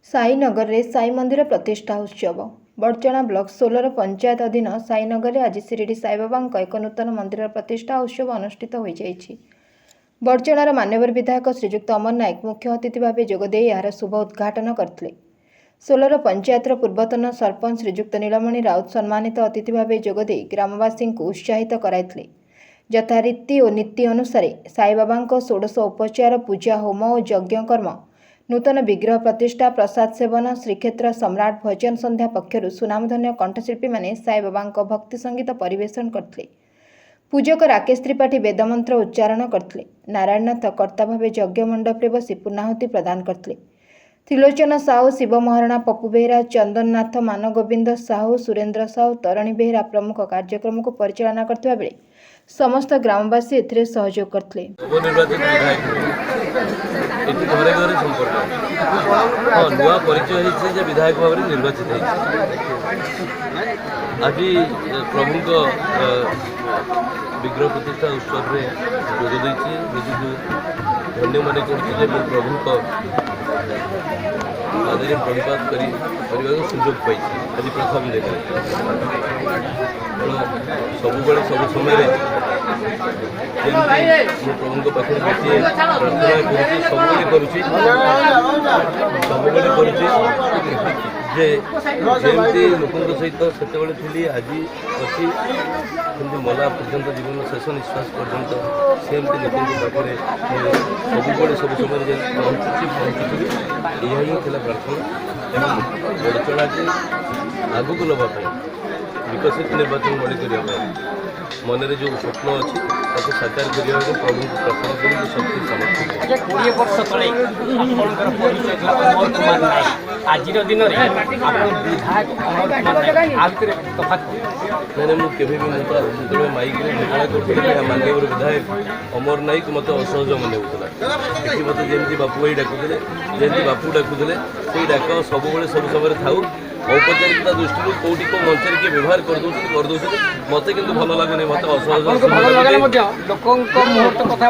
साईनगर रे साई मंदिर प्रतिष्ठा उत्सव बड़चणा ब्लॉक 16 पंचायत अधीन साईनगर रे आज शिरडी साईबाबा एक नूतन मंदिर प्रतिष्ठा उत्सव अनुष्ठित हो जाइछि। बड़चणार मान्यवर विधायक श्रीजुक्त अमर नायक मुख्य अतिथि भाव जोगदे यार शुभ उद्घाटन करथिले। 16 पंचायतर पूर्वतन सरपंच श्रीजुक्त नीलमणि राउत सम्मानित अतिथि भाव जोगदे ग्रामवासी को उत्साहित कराइथिले। यथारीति और नीति अनुसार साईबाबा 16 उपचार पूजा होम और यज्ञ कर्म नूतन विग्रह प्रतिष्ठा प्रसाद सेवन श्रीक्षेत्र सम्राट भजन संध्या पक्षर सुनामधन्य कंठशिल्पी माने साईबाबा भक्ति संगीत परिवेषण करथिले। पूजक राकेश त्रिपाठी वेदमंत्र उच्चारण करथिले। नारायणनाथ कर्ता भाव यज्ञ मंडप रे बसी पूर्णाहुति प्रदान करथिले। त्रिलोचन साहू, शिव महारणा, पप्पू बेहेरा, चंदननाथ, मानगोविंद साहू, सुरेंद्र साहू, तरणी बेहेरा प्रमुख कार्यक्रम को परिचालना करथिबा बेले समस्त ग्रामवासी एथिरे सहयोग करथिले। घरे घरे संपर्क हाँ नुआ परिचय होती विधायक भाव में निर्वाचित आज प्रभु विग्रह प्रतिष्ठा उत्सव में जोगदे निजी धन्य मन कर प्रभु आदि प्रणिपात कर सुजोग पाई आज प्रथम दिन सब सब समय प्रभु पाखे गोटे प्रार्थना करुँच लोकों सहित से आज अच्छी मला पर्यंत जीवन शेष निश्वास पर्यंत सेमती लोकों पाखे सब सब समय पहुँची यह ही प्रार्थना बड़चणा के आगक नापी विकसित निर्वाचन बड़ी करने मनरे जो स्वप्न अच्छी साकार करने प्रभु प्रार्थना करें शक्ति सामर्थ्य 20 वर्ष तले अमर कुमार नायक आज दिन में विधायक अमर कुमार नायक मैंने मुझे भी जो माइक घोषणा कर माननीय विधायक अमर नायक मत असहज मन होता कि मत जमी बापू भाई डाकुले जमी बापू डाकुले से डाक सब सब समय थाऊ औपचारिकता दृष्टि कौटी को मंच किए व्यवहार कर मत कि भल लगुनि मत असहज लोक मुहूर्त कथा